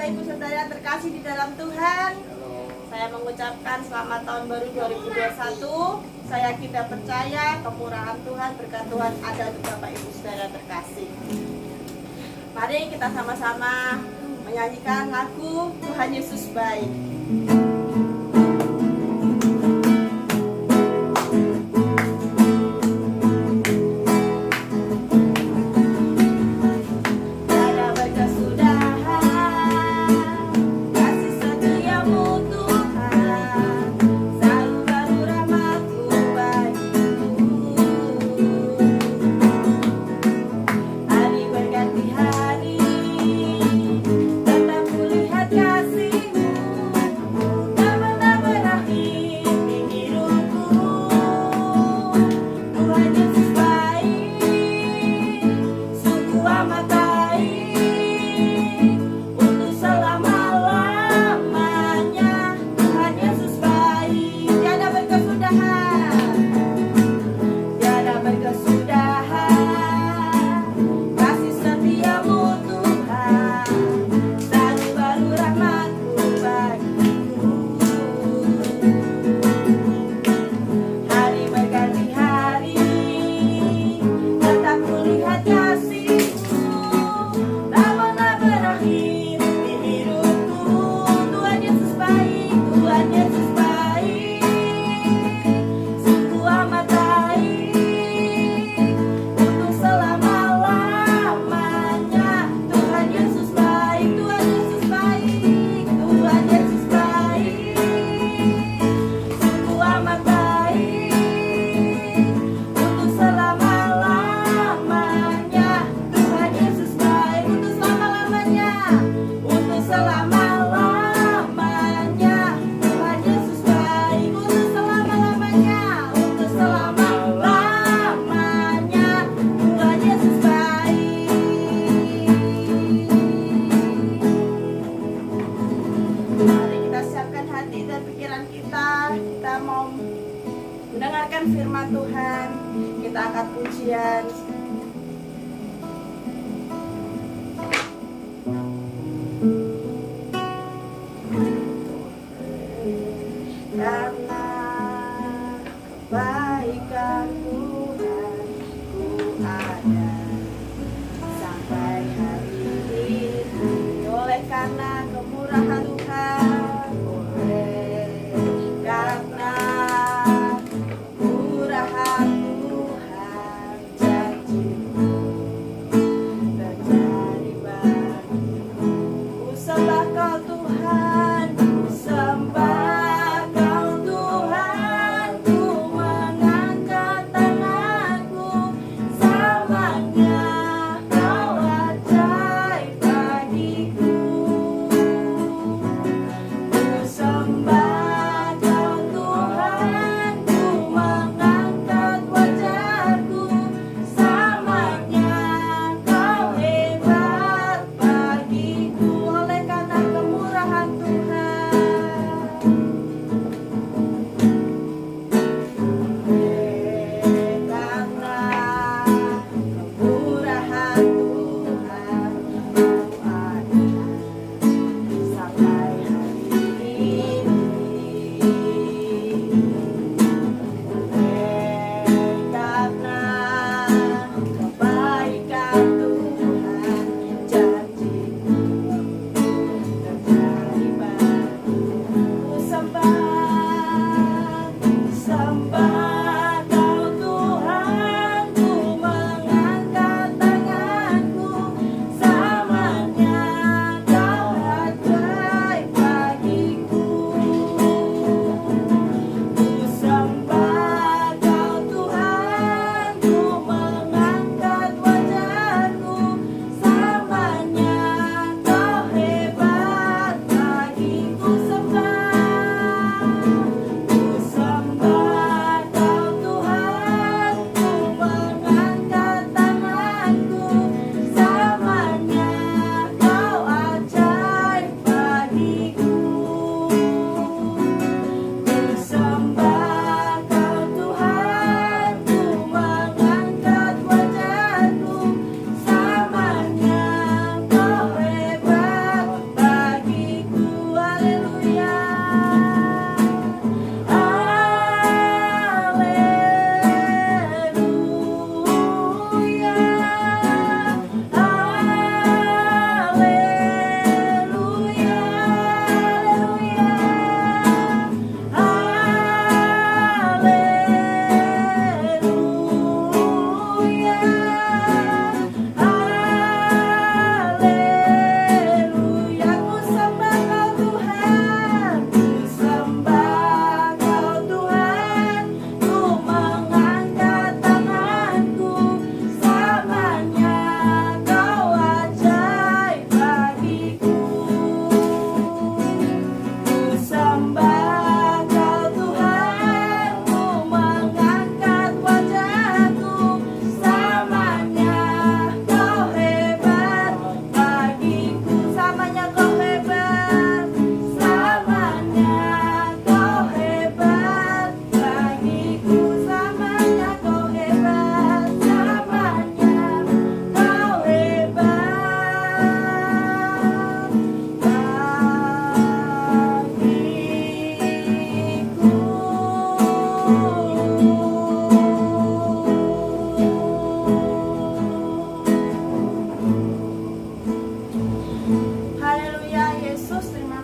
Bapak Ibu Saudara terkasih di dalam Tuhan. Saya mengucapkan selamat tahun baru 2021. Saya kita percaya kemurahan Tuhan, berkat Tuhan ada untuk Bapak Ibu Saudara terkasih. Mari kita sama-sama menyanyikan lagu Tuhan Yesus Baik. Kita mau mendengarkan firman Tuhan. Kita angkat pujian. Karena kebaikan Tuhan ku ada sampai hari ini. Oleh karena kemurahan Tuhan, karena murahan Tuhan, janji-Mu terjadi bagiku. Ku sembah Kau Tuhan, ku sembah Kau Tuhan, ku mengangkat tanganku selamanya. Kau ajaib bagiku. Ku sembah Kau Tuhan, ku mengangkat wajahku selamanya. Kau hebat bagiku. Oleh karena kemurahan Tuhan,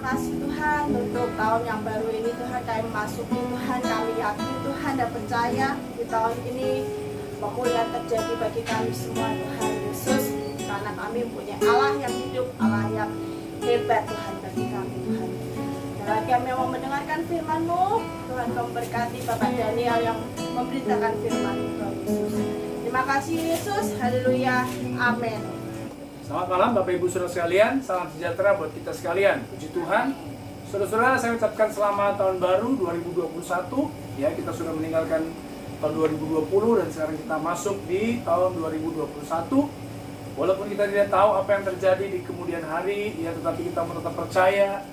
kasih Tuhan untuk tahun yang baru ini Tuhan, kami masuki Tuhan, kami yakin Tuhan dan percaya di tahun ini pemulihan terjadi bagi kami semua Tuhan Yesus, karena kami punya Allah yang hidup, Allah yang hebat Tuhan bagi kami Tuhan. Dan kami mau mendengarkan firman-Mu, Tuhan kau berkati Bapak Daniel yang memberitakan firman-Mu Tuhan Yesus. Terima kasih Yesus, haleluya, amin. Selamat malam Bapak Ibu Saudara sekalian, salam sejahtera buat kita sekalian. Puji Tuhan. Saudara-saudara, saya ucapkan selamat tahun baru 2021. Ya, kita sudah meninggalkan tahun 2020 dan sekarang kita masuk di tahun 2021. Walaupun kita tidak tahu apa yang terjadi di kemudian hari, ya, tetapi kita tetap percaya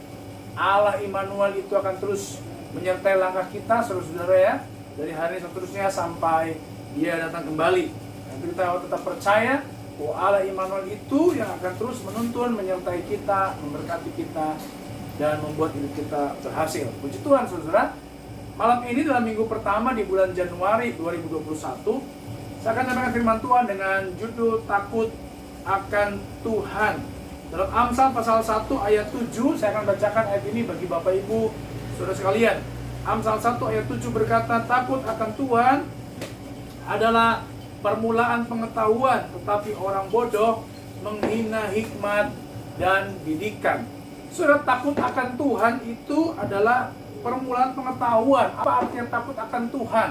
Allah Immanuel itu akan terus menyertai langkah kita, saudara-saudara, ya, dari hari ini seterusnya sampai Dia datang kembali. Nanti kita tetap percaya bahwa Allah Immanuel itu yang akan terus menuntun, menyertai kita, memberkati kita, dan membuat hidup kita berhasil. Puji Tuhan, saudara. Malam ini dalam minggu pertama di bulan Januari 2021, saya akan sampaikan firman Tuhan dengan judul Takut akan Tuhan. Dalam Amsal pasal 1 ayat 7, saya akan bacakan ayat ini bagi Bapak Ibu saudara sekalian. Amsal 1 ayat 7 berkata, takut akan Tuhan adalah permulaan pengetahuan, tetapi orang bodoh menghina hikmat dan didikan. Saudara, takut akan Tuhan itu adalah permulaan pengetahuan. Apa artinya takut akan Tuhan?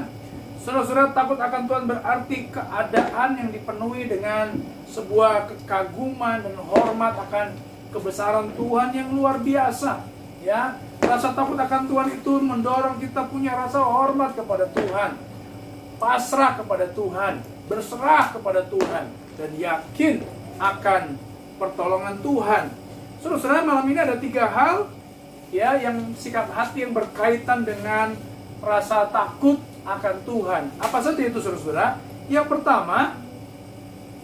Saudara-saudara, takut akan Tuhan berarti keadaan yang dipenuhi dengan sebuah kekaguman dan hormat akan kebesaran Tuhan yang luar biasa. Ya, rasa takut akan Tuhan itu mendorong kita punya rasa hormat kepada Tuhan, pasrah kepada Tuhan, berserah kepada Tuhan, dan yakin akan pertolongan Tuhan. Saudara-saudara, malam ini ada 3 hal, ya, yang sikap hati yang berkaitan dengan rasa takut akan Tuhan. Apa saja itu, saudara-saudara? Yang pertama,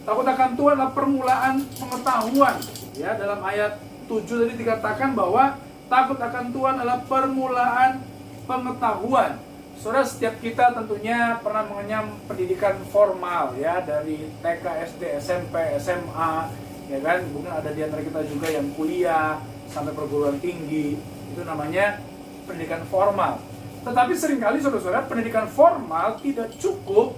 takut akan Tuhan adalah permulaan pengetahuan. Ya, dalam ayat 7 tadi dikatakan bahwa takut akan Tuhan adalah permulaan pengetahuan. Saudara, setiap kita tentunya pernah mengenyam pendidikan formal, ya, dari TK, SD, SMP, SMA, ya kan? Mungkin ada di antara kita juga yang kuliah sampai perguruan tinggi. Itu namanya pendidikan formal. Tetapi seringkali, saudara-saudara, pendidikan formal tidak cukup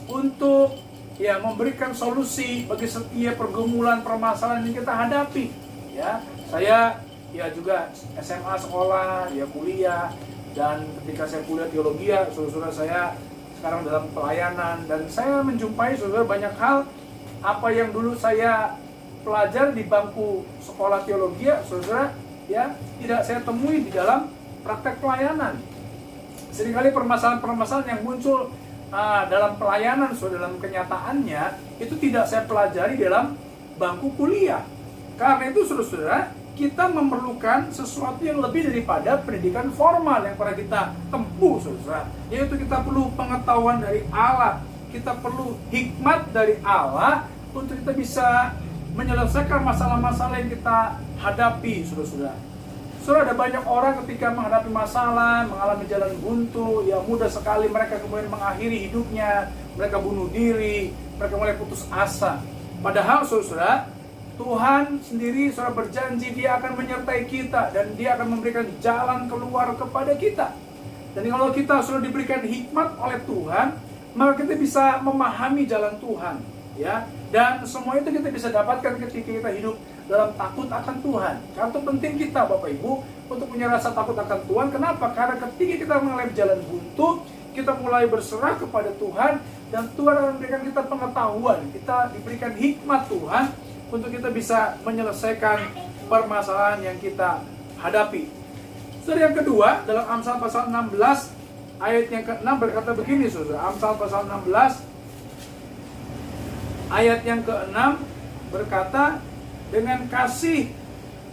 untuk, ya, memberikan solusi bagi setiap pergumulan permasalahan yang kita hadapi. Ya, saya, ya, juga SMA sekolah, ya, kuliah. Dan ketika saya kuliah teologi, saudara-saudara, saya sekarang dalam pelayanan, dan saya menjumpai, saudara, banyak hal apa yang dulu saya pelajari di bangku sekolah teologi, saudara, ya, tidak saya temui di dalam praktek pelayanan. Seringkali permasalahan-permasalahan yang muncul dalam pelayanan, saudara, dalam kenyataannya itu tidak saya pelajari dalam bangku kuliah. Karena itu, saudara-saudara, kita memerlukan sesuatu yang lebih daripada pendidikan formal yang pernah kita tempuh, saudara. Yaitu kita perlu pengetahuan dari Allah, kita perlu hikmat dari Allah untuk kita bisa menyelesaikan masalah-masalah yang kita hadapi, saudara-saudara. Saudara, ada banyak orang ketika menghadapi masalah, mengalami jalan buntu, ya, mudah sekali mereka kemudian mengakhiri hidupnya, mereka bunuh diri, mereka mulai putus asa. Padahal, saudara, Tuhan sendiri, saudara, berjanji Dia akan menyertai kita dan Dia akan memberikan jalan keluar kepada kita. Dan kalau kita sudah diberikan hikmat oleh Tuhan, maka kita bisa memahami jalan Tuhan, ya. Dan semua itu kita bisa dapatkan ketika kita hidup dalam takut akan Tuhan. Karena itu penting kita, Bapak Ibu, untuk punya rasa takut akan Tuhan. Kenapa? Karena ketika kita mengalami jalan buntu, kita mulai berserah kepada Tuhan, dan Tuhan akan memberikan kita pengetahuan, kita diberikan hikmat Tuhan untuk kita bisa menyelesaikan permasalahan yang kita hadapi. Saudara, yang kedua, dalam Amsal pasal 16 ayat yang ke-6 berkata begini, saudara. Amsal pasal 16 ayat yang ke-6 berkata, dengan kasih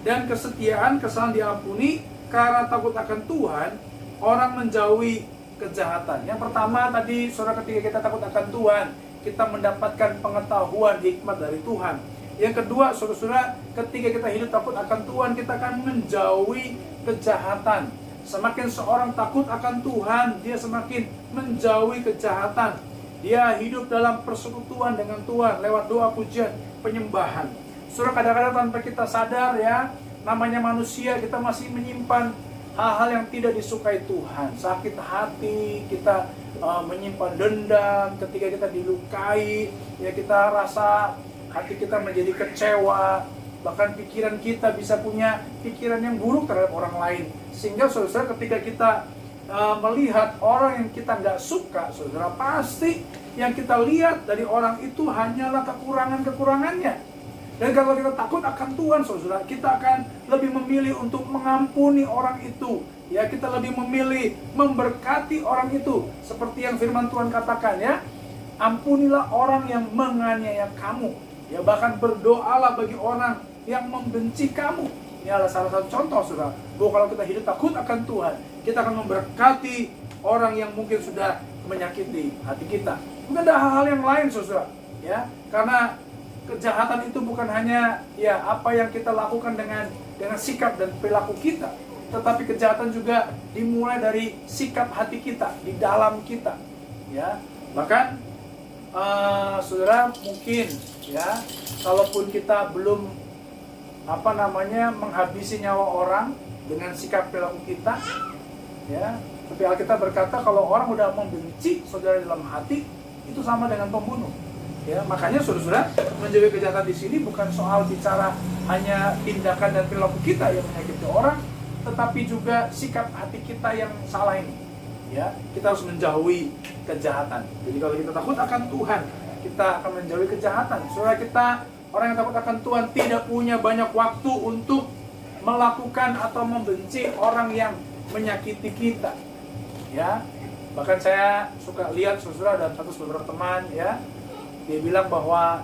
dan kesetiaan kesalahan diampuni, karena takut akan Tuhan orang menjauhi kejahatan. Yang pertama tadi, saudara, ketika kita takut akan Tuhan, kita mendapatkan pengetahuan hikmat dari Tuhan. Yang kedua, saudara-saudara, ketika kita hidup takut akan Tuhan, kita akan menjauhi kejahatan. Semakin seorang takut akan Tuhan, dia semakin menjauhi kejahatan. Dia hidup dalam persekutuan dengan Tuhan lewat doa, pujian, penyembahan. Saudara, kadang-kadang tanpa kita sadar, ya, namanya manusia, kita masih menyimpan hal-hal yang tidak disukai Tuhan. Sakit hati, kita menyimpan dendam ketika kita dilukai, ya kita rasa hati kita menjadi kecewa, bahkan pikiran kita bisa punya pikiran yang buruk terhadap orang lain. Sehingga saudara, ketika kita melihat orang yang kita nggak suka, saudara, pasti yang kita lihat dari orang itu hanyalah kekurangan-kekurangannya. Dan kalau kita takut akan Tuhan, saudara, kita akan lebih memilih untuk mengampuni orang itu. Ya, kita lebih memilih memberkati orang itu. Seperti yang firman Tuhan katakan, ya, ampunilah orang yang menganiaya kamu. Ya, bahkan berdoalah bagi orang yang membenci kamu. Ini adalah salah satu contoh, saudara, bahwa kalau kita hidup takut akan Tuhan, kita akan memberkati orang yang mungkin sudah menyakiti hati kita. Mungkin ada hal-hal yang lain, saudara, ya, karena kejahatan itu bukan hanya ya apa yang kita lakukan dengan sikap dan perilaku kita, tetapi kejahatan juga dimulai dari sikap hati kita, di dalam kita, ya. Bahkan saudara, mungkin ya, kalaupun kita belum menghabisi nyawa orang dengan sikap perilaku kita, ya, tapi Alkitab berkata kalau orang udah membenci saudara dalam hati, itu sama dengan pembunuh. Ya, makanya saudara, menjauhi kejahatan di sini bukan soal bicara hanya tindakan dan perilaku kita yang menyakiti orang, tetapi juga sikap hati kita yang salah ini. Ya, kita harus menjauhi kejahatan. Jadi kalau kita takut akan Tuhan, kita akan menjauhi kejahatan. Saudara, kita orang yang takut akan Tuhan tidak punya banyak waktu untuk melakukan atau membenci orang yang menyakiti kita. Ya, bahkan saya suka lihat, saudara, dan beberapa teman, ya, dia bilang bahwa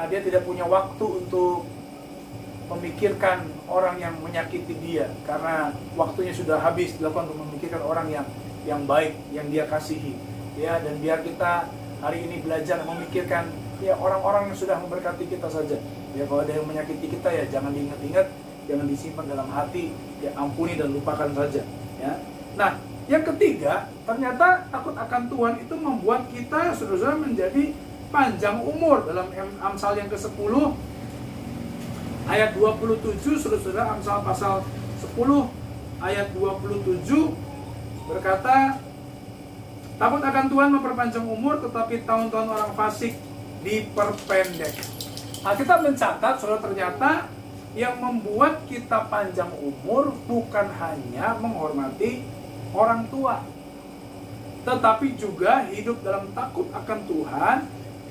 dia tidak punya waktu untuk memikirkan orang yang menyakiti dia, karena waktunya sudah habis dilakukan untuk memikirkan orang yang baik, yang dia kasihi. Ya, dan biar kita hari ini belajar memikirkan ya orang-orang yang sudah memberkati kita saja. Ya, kalau ada yang menyakiti kita, ya jangan diingat-ingat, jangan disimpan dalam hati, ya ampuni dan lupakan saja. Ya. Nah, yang ketiga, ternyata takut akan Tuhan itu membuat kita, saudara, menjadi panjang umur. Dalam Amsal yang ke-10 ayat 27, saudara, Amsal pasal 10 ayat 27 berkata, takut akan Tuhan memperpanjang umur, tetapi tahun-tahun orang fasik diperpendek. Kita mencatat, saudara, ternyata yang membuat kita panjang umur bukan hanya menghormati orang tua, tetapi juga hidup dalam takut akan Tuhan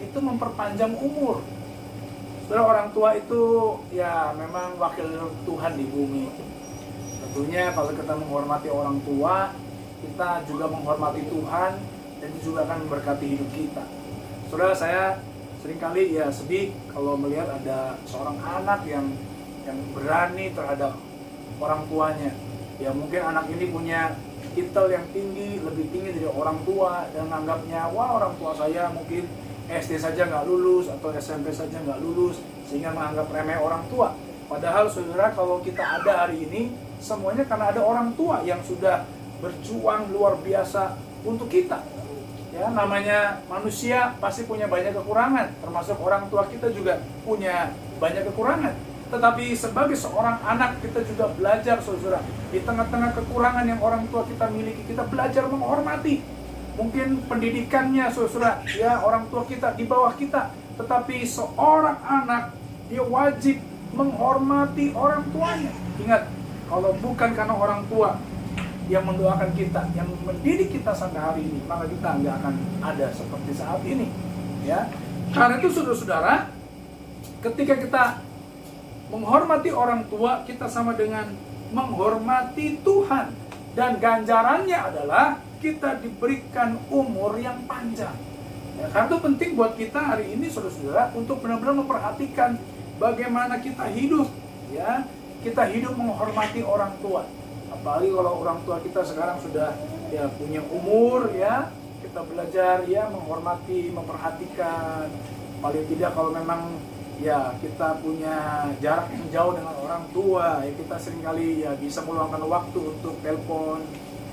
itu memperpanjang umur. Saudara, orang tua itu ya memang wakil Tuhan di bumi. Tentunya kalau kita menghormati orang tua, kita juga menghormati Tuhan, dan itu juga akan memberkati hidup kita. Saudara, saya seringkali ya sedih kalau melihat ada seorang anak yang berani terhadap orang tuanya. Ya, mungkin anak ini punya titel yang tinggi, lebih tinggi dari orang tua, dan menganggapnya, wah, orang tua saya mungkin SD saja nggak lulus atau SMP saja nggak lulus, sehingga menganggap remeh orang tua. Padahal, saudara, kalau kita ada hari ini, semuanya karena ada orang tua yang sudah berjuang luar biasa untuk kita. Ya, namanya manusia pasti punya banyak kekurangan, termasuk orang tua kita juga punya banyak kekurangan. Tetapi sebagai seorang anak, kita juga belajar, saudara, di tengah-tengah kekurangan yang orang tua kita miliki, kita belajar menghormati. Mungkin pendidikannya, saudara, ya orang tua kita di bawah kita, tetapi seorang anak, dia wajib menghormati orang tuanya. Ingat, kalau bukan karena orang tua yang mendoakan kita, yang mendidik kita sampai hari ini, maka kita nggak akan ada seperti saat ini. Ya, karena itu, saudara-saudara, ketika kita menghormati orang tua, kita sama dengan menghormati Tuhan, dan ganjarannya adalah kita diberikan umur yang panjang. Ya, karena itu penting buat kita hari ini, saudara-saudara, untuk benar-benar memperhatikan bagaimana kita hidup. Ya, kita hidup menghormati orang tua. Apalagi kalau orang tua kita sekarang sudah ya punya umur, ya kita belajar ya menghormati, memperhatikan. Paling tidak kalau memang ya kita punya jarak yang jauh dengan orang tua, ya kita seringkali ya bisa meluangkan waktu untuk telepon.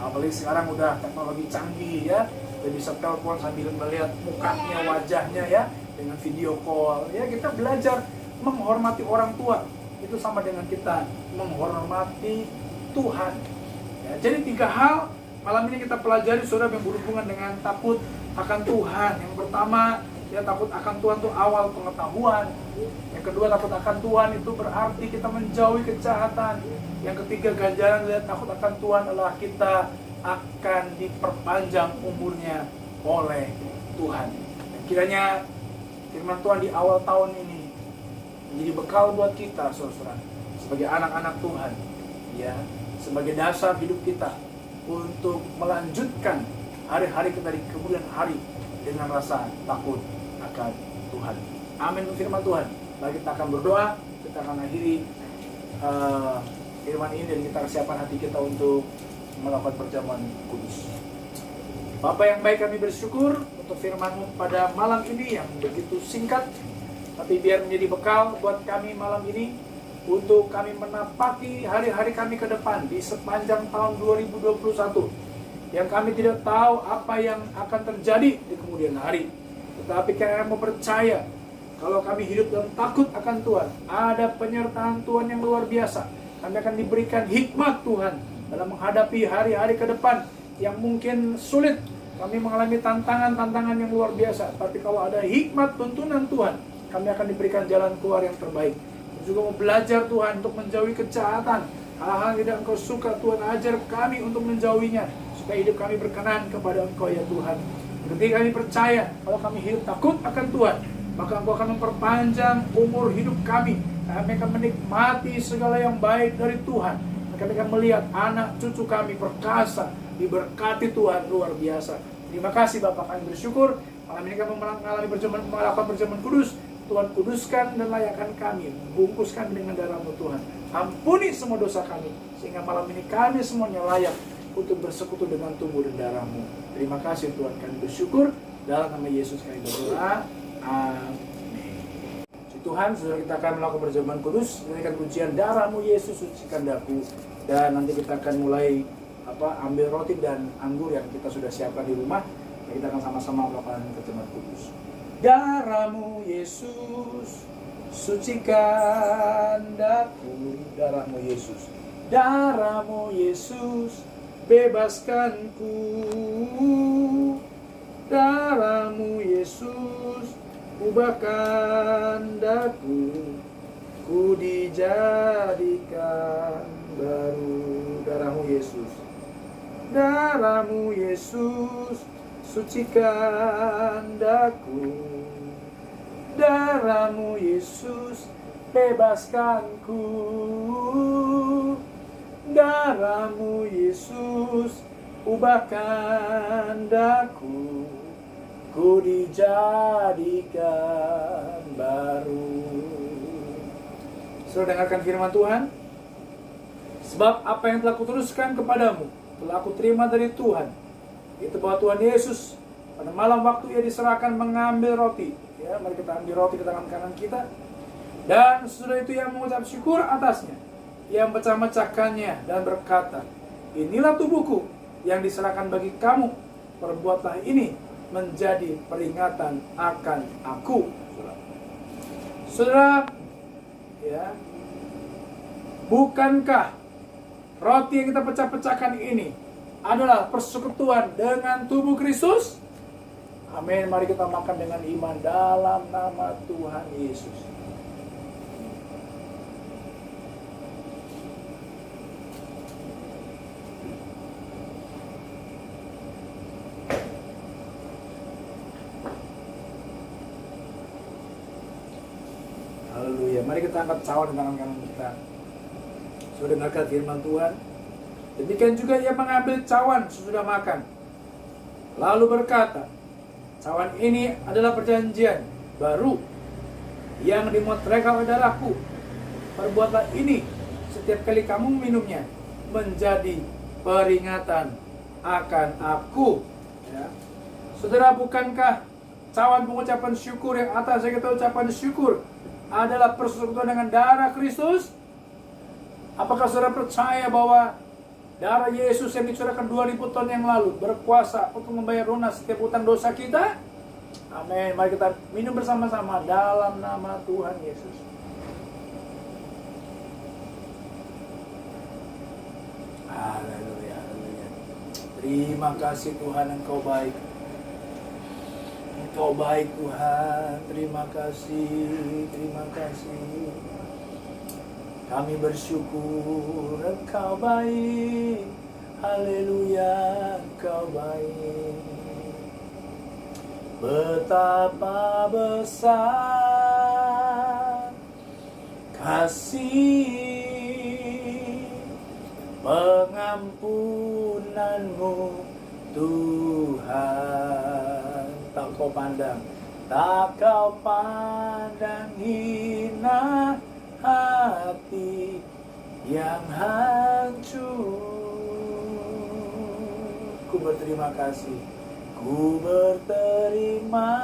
Apalagi sekarang udah teknologi canggih, ya kita bisa telepon sambil melihat mukanya, wajahnya, ya dengan video call. Ya, kita belajar menghormati orang tua. itu sama dengan kita menghormati Tuhan. Ya, jadi 3 hal malam ini kita pelajari, saudara, yang berhubungan dengan takut akan Tuhan. Yang pertama, ya, takut akan Tuhan itu awal pengetahuan. Yang kedua, takut akan Tuhan itu berarti kita menjauhi kejahatan. Yang ketiga, ganjaran dari takut akan Tuhan adalah kita akan diperpanjang umurnya oleh Tuhan. Dan kiranya firman Tuhan di awal tahun ini menjadi bekal buat kita, saudara, sebagai anak-anak Tuhan, ya, sebagai dasar hidup kita untuk melanjutkan hari-hari kita di kemudian hari dengan rasa takut akan Tuhan. Amin firman Tuhan. Mari kita akan berdoa, kita akan akhiri firman ini dan kita siapkan hati kita untuk melakukan perjamuan kudus. Bapa yang baik, kami bersyukur untuk firman-Mu pada malam ini yang begitu singkat, tapi biar menjadi bekal buat kami malam ini untuk kami menapaki hari-hari kami ke depan di sepanjang tahun 2021 yang kami tidak tahu apa yang akan terjadi di kemudian hari. Tetapi kami mau percaya kalau kami hidup dalam takut akan Tuhan, ada penyertaan Tuhan yang luar biasa. Kami akan diberikan hikmat Tuhan dalam menghadapi hari-hari ke depan yang mungkin sulit. Kami mengalami tantangan-tantangan yang luar biasa. Tapi kalau ada hikmat tuntunan Tuhan, kami akan diberikan jalan keluar yang terbaik. Juga mau belajar Tuhan untuk menjauhi kejahatan. Hal-hal yang tidak Engkau suka, Tuhan ajar kami untuk menjauhinya, supaya hidup kami berkenan kepada Engkau, ya Tuhan. Ketika kami percaya kalau kami hidup takut akan Tuhan, maka Engkau akan memperpanjang umur hidup kami. Kami akan menikmati segala yang baik dari Tuhan. Kami akan melihat anak cucu kami perkasa, diberkati Tuhan luar biasa. Terima kasih Bapak, kami bersyukur. Malam ini kami melakukan perjamuan kudus. Tuhan kuduskan dan layakkan kami, bungkuskan dengan darah-Mu Tuhan. Ampuni semua dosa kami, sehingga malam ini kami semuanya layak untuk bersekutu dengan tubuh dan darah-Mu. Terima kasih Tuhan, kami bersyukur. Dalam nama Yesus kami berdoa. Amin. Tuhan, saudara, kita akan melakukan perjamuan kudus, menyanyikan pujian darah-Mu Yesus sucikan daku, dan nanti kita akan mulai ambil roti dan anggur yang kita sudah siapkan di rumah. Dan kita akan sama-sama melakukan perjamuan kudus. Darah-Mu Yesus sucikan daku, darah-Mu Yesus, darah-Mu Yesus bebaskanku, darah-Mu Yesus ubahkan daku, ku dijadikan baru. Darah-Mu Yesus, darah-Mu Yesus sucikan daku, darah-Mu Yesus bebaskanku, darah-Mu Yesus ubahkan daku, ku dijadikan baru. Saudara dengarkan firman Tuhan. Sebab apa yang telah kuteruskan kepadamu telah aku terima dari Tuhan, itu bahwa Tuhan Yesus pada malam waktu Ia diserahkan mengambil roti. Ya, mari kita ambil roti di tangan kanan kita. Dan sesudah itu Ia mengucap syukur atasnya. Ia memecah-mecahkannya dan berkata, inilah tubuhku yang diserahkan bagi kamu. Perbuatlah ini menjadi peringatan akan aku. Saudara, ya, bukankah roti yang kita pecah-pecahkan ini adalah persekutuan dengan tubuh Kristus? Amin. Mari kita makan dengan iman dalam nama Tuhan Yesus. Haleluya. Mari kita angkat cawan di tangan kanan kita. Sudah dengarkan firman Tuhan. Demikian juga Ia mengambil cawan sesudah makan, lalu berkata, cawan ini adalah perjanjian baru yang dimotretkan oleh darahku. Perbuatlah ini setiap kali kamu minumnya, menjadi peringatan akan aku. Ya. Saudara, bukankah cawan pengucapan syukur yang atasnya kita ucapan syukur adalah persekutuan dengan darah Kristus? Apakah saudara percaya bahwa darah Yesus yang dicurahkan 2000 tahun yang lalu berkuasa untuk membayar lunas setiap hutang dosa kita? Amin. Mari kita minum bersama-sama dalam nama Tuhan Yesus. Terima kasih Tuhan, Engkau baik. Engkau baik Tuhan. Terima kasih, terima kasih. Kami bersyukur Engkau baik. Haleluya, Engkau baik. Betapa besar kasih pengampunanmu Tuhan. Tak kau pandang, tak kau pandang hina hati yang hancur. Ku berterima kasih, ku berterima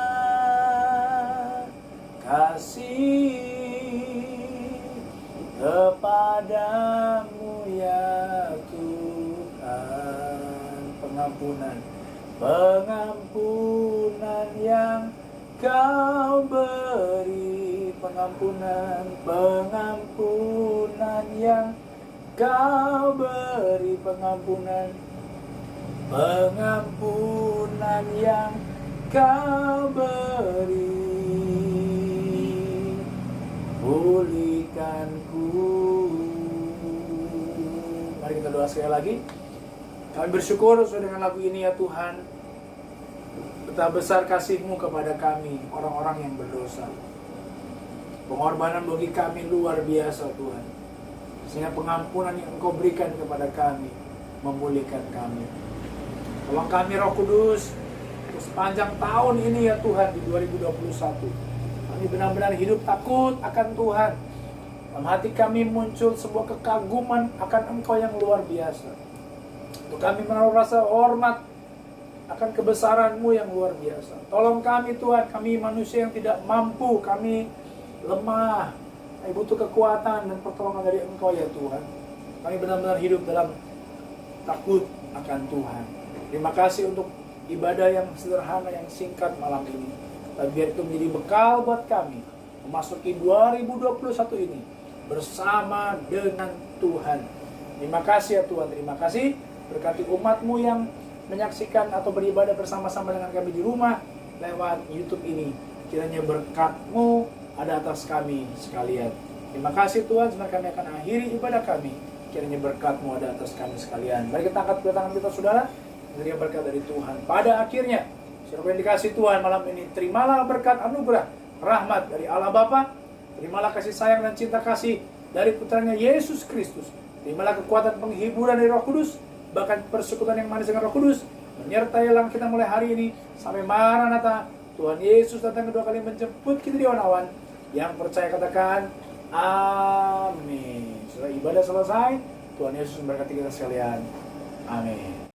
kasih kepadamu ya Tuhan. Pengampunan, pengampunan yang Kau beri, pengampunan, pengampunan yang Kau beri, pengampunan, pengampunan yang Kau beri. Pulihkanku. Mari kita doa sekali lagi. Kami bersyukur sesuai dengan lagu ini ya Tuhan. Betapa besar kasih-Mu kepada kami, orang-orang yang berdosa. Pengorbanan bagi kami luar biasa Tuhan. Sehingga pengampunan yang Engkau berikan kepada kami memulihkan kami. Tolong kami Roh Kudus sepanjang tahun ini ya Tuhan, di 2021 kami benar-benar hidup takut akan Tuhan. Dalam hati kami muncul sebuah kekaguman akan Engkau yang luar biasa. Untuk kami menaruh rasa hormat akan kebesaran-Mu yang luar biasa. Tolong kami Tuhan, kami manusia yang tidak mampu, kami lemah, kami butuh kekuatan dan pertolongan dari Engkau ya Tuhan. Kami benar-benar hidup dalam takut akan Tuhan. Terima kasih untuk ibadah yang sederhana, yang singkat malam ini. Tapi biar itu menjadi bekal buat kami memasuki 2021 ini bersama dengan Tuhan. Terima kasih ya Tuhan, terima kasih. Berkati umat-Mu yang menyaksikan atau beribadah bersama-sama dengan kami di rumah lewat YouTube ini. Kiranya berkat-Mu ada atas kami sekalian. Terima kasih Tuhan, sebentar kami akan akhiri ibadah kami. Kiranya berkat-Mu ada atas kami sekalian. Mari kita angkat kedua tangan kita saudara, menerima berkat dari Tuhan. Pada akhirnya, siapa yang dikasih Tuhan malam ini, terimalah berkat anugerah, rahmat dari Allah Bapa. Terimalah kasih sayang dan cinta kasih dari putranya Yesus Kristus. Terimalah kekuatan penghiburan dari Roh Kudus, bahkan persekutuan yang manis dengan Roh Kudus menyertai dalam kita mulai hari ini sampai Maranatha. Tuhan Yesus datang kedua kali menjemput kita di awan-awan. Yang percaya katakan amin. Setelah ibadah selesai, Tuhan Yesus memberkati kita sekalian. Amin.